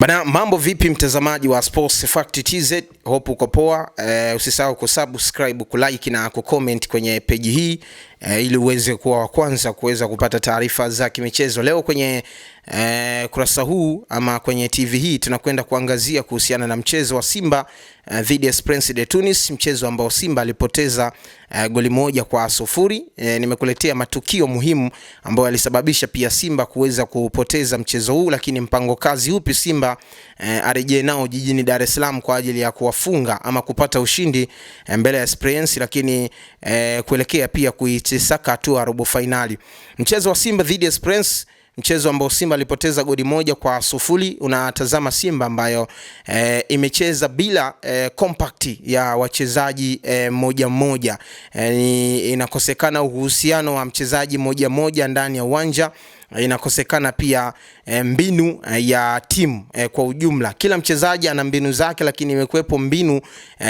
Bana, mambo vipi mtazamaji wa Sports Fact TZ? Hope uko poa. Usisahau kusubscribe, kulike na kucomment kwenye page hii ili uweze kuwa wa kwanza kuweza kupata taarifa za kimichezo. Leo kwenye kurasa huu ama kwenye TV hii tunakwenda kuangazia kuhusiana na mchezo wa Simba dhidi ya Esperance de Tunis, mchezo ambao Simba alipoteza goli 1-0. Nimekuletea matukio muhimu ambayo yalisababisha pia Simba kuweza kupoteza mchezo huu, lakini mpango kazi upi Simba arejee nao jijini Dar es Salaam kwa ajili ya kuwafunga ama kupata ushindi mbele ya Esperance, lakini kuelekea pia kuitisaka hatua robo finali. Mchezo wa Simba dhidi ya Esperance, mchezo ambao Simba alipoteza goli 1-0. Unatazama Simba ambayo imecheza bila compact ya wachezaji mmoja. Inakosekana uhusiano wa mchezaji mmoja ndani ya uwanja. Inakosekana pia mbinu ya timu kwa ujumla. Kila mchezaji ana mbinu zake, lakini imekuwepo mbinu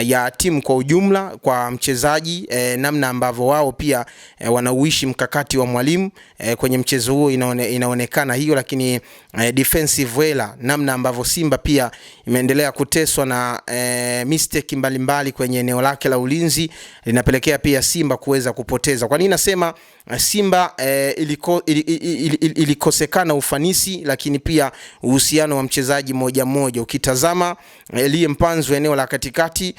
ya timu kwa ujumla kwa mchezaji, namna ambavyo wao pia wanauishi mkakati wa mwalimu kwenye mchezo huo inaonekana hiyo. Lakini defensive error, namna ambavyo Simba pia imeendelea kuteswa na mistake mbalimbali kwenye eneo lake la ulinzi, linapelekea pia Simba kuweza kupoteza. Kwa nini nasema Simba ilikosekana ufanisi, lakini pia uhusiano wa mchezaji mmoja. Ukitazama Elie Mpanzu eneo la katikati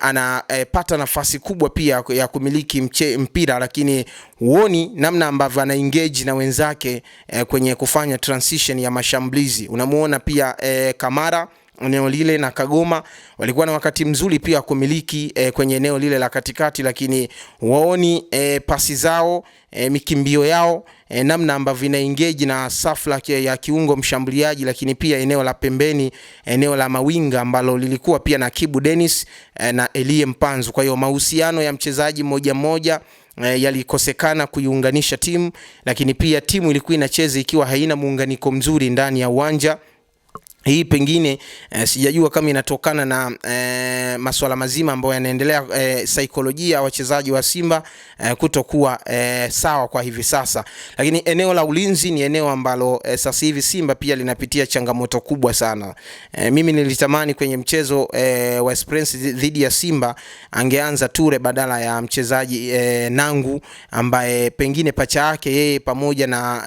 anapata nafasi kubwa pia ya kumiliki mpira, lakini huoni namna ambavyo ana engage na wenzake kwenye kufanya transition ya mashambulizi. Unamuona pia Kamara eneo lile na Kagoma walikuwa na wakati mzuri pia kumiliki kwenye eneo lile la katikati, lakini waoni pasi zao, mikimbio yao, namna ambavyo ina engage na safu ya kiungo mshambuliaji, lakini pia eneo la pembeni, eneo la mawinga ambalo lilikuwa pia na Kibu Dennis na Elie Mpanzu. Kwa hiyo mahusiano ya mchezaji mmoja yalikosekana kuiunganisha timu, lakini pia timu ilikuwa inacheza ikiwa haina muunganiko mzuri ndani ya uwanja. Hii pengine sijajua kama inatokana na masuala mazima ambayo yanaendelea, saikolojia ya wachezaji wa Simba kutokuwa sawa kwa hivi sasa. Lakini eneo la ulinzi ni eneo ambalo sasa hivi Simba pia linapitia changamoto kubwa sana. Mimi nilitamani kwenye mchezo wa Esperance dhidi ya Simba angeanza Ture badala ya mchezaji Nangu, ambaye pengine pacha yake yeye pamoja na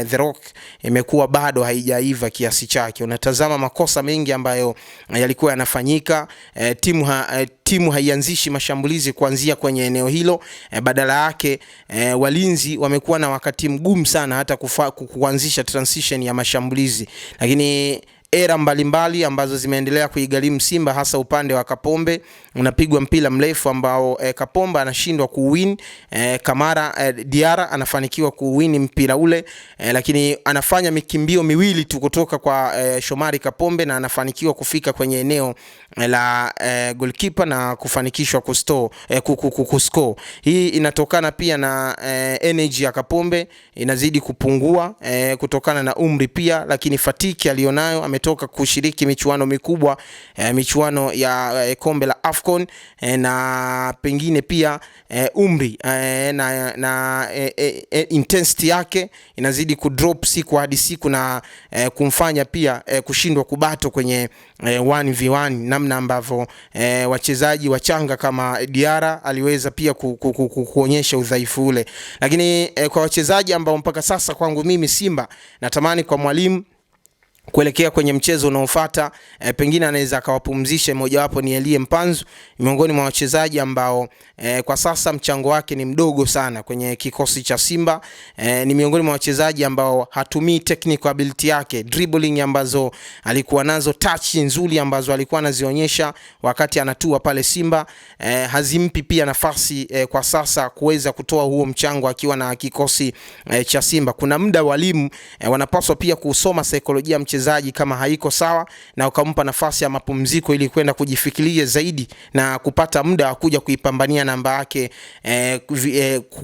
The Rock imekuwa bado haijaiva kiasi chake. Unatazama makosa mengi ambayo yalikuwa yanafanyika, timu haianzishi mashambulizi kuanzia kwenye eneo hilo, badala yake walinzi wamekuwa na wakati mgumu sana hata kuanzisha transition ya mashambulizi. Lakini era mbalimbali ambazo zimeendelea kuigharimu Simba, hasa upande wa Kapombe. Unapigwa mpira mrefu ambao Kapombe anashindwa kuwin, Kamara Diara anafanikiwa kuwin mpira ule, lakini anafanya mikimbio miwili tu kutoka kwa Shomari Kapombe na anafanikiwa kufika kwenye eneo la goalkeeper na kufanikishwa kuscore. Hii inatokana pia na energy ya Kapombe inazidi kupungua kutokana na umri pia, lakini fatiki alionayo. Ametoka kushiriki michuano mikubwa, michuano ya kombe la Afcon, na pengine pia umri na intensity yake inazidi kudrop siku hadi siku na kumfanya pia kushindwa kubato kwenye 1v1, namna ambavyo wachezaji wachanga kama Diara aliweza pia kuonyesha udhaifu ule. Lakini kwa wachezaji ambao mpaka sasa kwangu mimi Simba natamani kwa mwalimu kuelekea kwenye mchezo unaofuata pengine anaweza akawapumzisha, mmoja wapo ni Elie Mpanzu, miongoni mwa wachezaji ambao kwa sasa mchango wake ni mdogo sana kwenye kikosi cha Simba. Ni miongoni mwa wachezaji ambao hatumii technical ability yake, dribbling ambazo alikuwa nazo, touch nzuri ambazo alikuwa anazionyesha wakati anatua pale Simba, hazimpi pia nafasi kwa sasa kuweza kutoa huo mchango akiwa na kikosi cha Simba. Kuna muda walimu wanapaswa pia kusoma saikolojia mchezaji kama haiko sawa, na ukampa nafasi ya mapumziko ili kwenda kujifikiria zaidi na kupata muda wa kuja kuipambania namba yake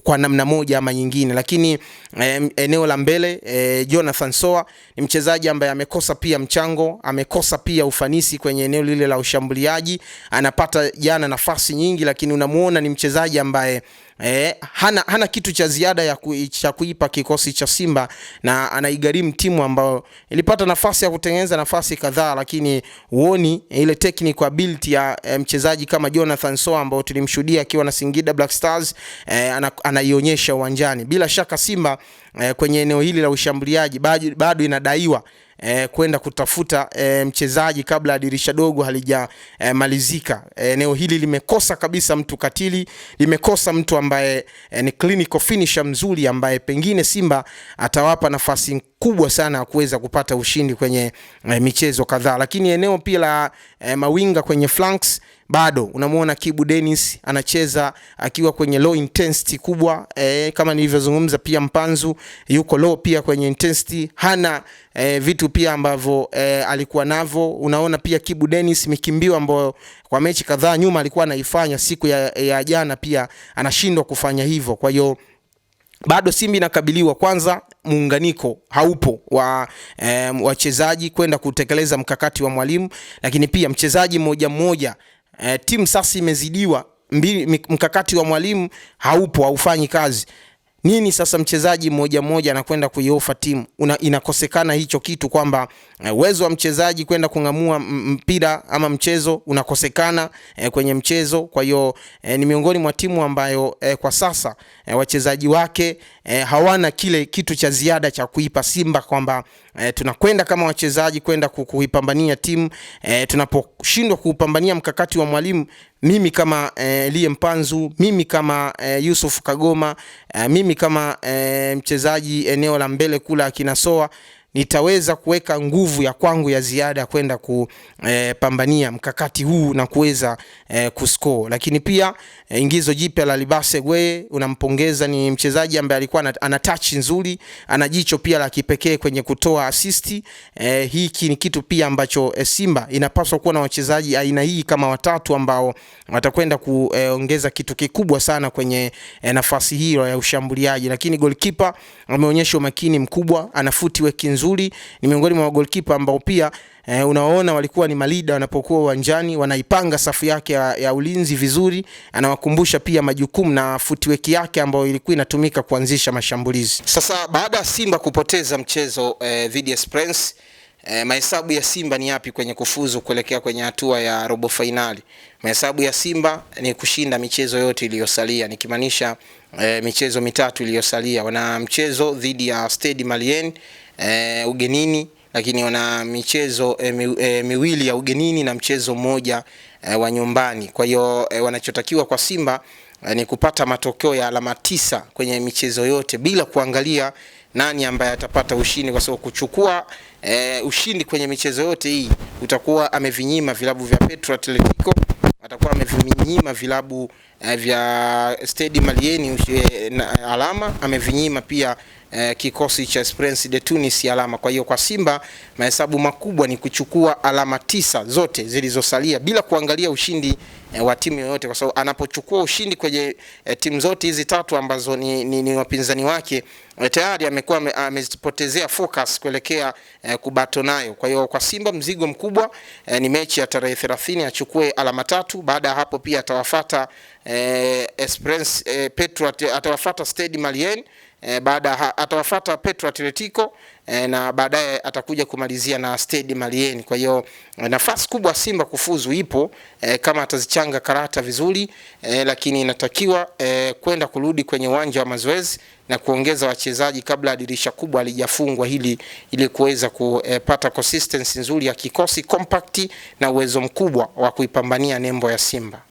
kwa namna moja ama nyingine. Lakini eneo la mbele, Jonathan Soa ni mchezaji ambaye amekosa pia mchango, amekosa pia ufanisi kwenye eneo lile la ushambuliaji. Anapata jana nafasi nyingi, lakini unamuona ni mchezaji ambaye hana kitu cha ziada cha kuipa kikosi cha Simba, na anaigharimu timu ambayo ilipata nafasi ya kutengeneza nafasi kadhaa, lakini uoni ile technical ability ya mchezaji kama Jonathan Soa ambao tulimshuhudia akiwa na Singida Black Stars anaionyesha uwanjani. Bila shaka Simba kwenye eneo hili la ushambuliaji bado inadaiwa kwenda kutafuta mchezaji kabla ya dirisha dogo halijamalizika. Eneo hili limekosa kabisa mtu katili, limekosa mtu ambaye ni clinical finisher mzuri, ambaye pengine Simba atawapa nafasi kubwa sana ya kuweza kupata ushindi kwenye michezo kadhaa. Lakini eneo pia la mawinga kwenye flanks bado unamuona Kibu Dennis anacheza akiwa kwenye low intensity kubwa, kama nilivyozungumza. Pia Mpanzu yuko low pia kwenye intensity, hana vitu pia ambavyo alikuwa navyo. Unaona pia Kibu Dennis mikimbio ambayo kwa mechi kadhaa nyuma alikuwa anaifanya, siku ya jana pia anashindwa kufanya hivyo. Kwa hiyo bado Simba inakabiliwa, kwanza muunganiko haupo wa wachezaji kwenda kutekeleza mkakati wa mwalimu, lakini pia mchezaji mmoja timu sasa imezidiwa, mkakati wa mwalimu haupo, haufanyi kazi. Nini sasa mchezaji mmoja anakwenda kuiofa timu? Inakosekana hicho kitu, kwamba uwezo wa mchezaji kwenda kungamua mpira ama mchezo unakosekana kwenye mchezo. Kwa hiyo ni miongoni mwa timu ambayo kwa sasa wachezaji wake hawana kile kitu cha ziada cha kuipa Simba, kwamba tunakwenda kama wachezaji kwenda kuipambania timu. Tunaposhindwa kuupambania mkakati wa mwalimu, mimi kama Elie Mpanzu, mimi kama Yusuf Kagoma, mimi kama mchezaji eneo la mbele kula akina Soa, nitaweza kuweka nguvu ya kwangu ya ziada kwenda kupambania mkakati huu na kuweza kuscore. Lakini pia ingizo jipya la Libase Gwe, unampongeza, ni mchezaji ambaye alikuwa ana touch nzuri, ana jicho pia la kipekee kwenye kutoa assist. Hiki ni kitu pia ambacho Simba inapaswa kuwa na wachezaji aina hii kama watatu ambao watakwenda kuongeza kitu kikubwa sana kwenye nafasi hiyo ya ushambuliaji. Lakini goalkeeper ameonyesha umakini mkubwa, ana footwork nzuri, ni miongoni mwa goalkeeper ambao pia unaona walikuwa ni malida wanapokuwa uwanjani, wanaipanga safu yake ya ulinzi vizuri. Anawakumbusha pia majukumu na footwork yake ambayo ilikuwa inatumika kuanzisha mashambulizi. Sasa baada ya Simba kupoteza mchezo dhidi ya Esperance, mahesabu ya Simba ni yapi kwenye kufuzu kuelekea kwenye hatua ya robo finali? Mahesabu ya Simba ni kushinda michezo yote iliyosalia, nikimaanisha michezo mitatu iliyosalia. Wana mchezo dhidi ya Stade Malien ugenini, lakini wana michezo miwili ya ugenini na mchezo mmoja wa nyumbani. Kwa hiyo wanachotakiwa kwa Simba ni kupata matokeo ya alama 9 kwenye michezo yote, bila kuangalia nani ambaye atapata ushindi, kwa sababu kuchukua ushindi kwenye michezo yote hii utakuwa amevinyima vilabu vya Petro Atletico, atakuwa amevinyima vilabu vya Stade Malien alama, amevinyima pia kikosi cha Esperance de Tunis alama. Kwa hiyo kwa Simba mahesabu makubwa ni kuchukua alama 9 zote zilizosalia bila kuangalia ushindi wa timu yoyote, kwa sababu anapochukua ushindi kwenye timu zote hizi tatu ambazo ni wapinzani wake, tayari amekuwa amezipotezea focus kuelekea kubato nayo. Kwa hiyo kwa Simba mzigo mkubwa ni mechi ya tarehe 30 achukue alama 3. Baada ya hapo pia atawafuata Esperance Petro, atawafuata Stade Malien, baada atawafuata Petro Atletico na baadaye atakuja kumalizia na Stade Malien. Kwa hiyo nafasi kubwa Simba kufuzu ipo kama atazichanga karata vizuri, lakini inatakiwa kwenda kurudi kwenye uwanja wa mazoezi na kuongeza wachezaji kabla dirisha kubwa halijafungwa, ili kuweza kupata consistency nzuri ya kikosi compact na uwezo mkubwa wa kuipambania nembo ya Simba.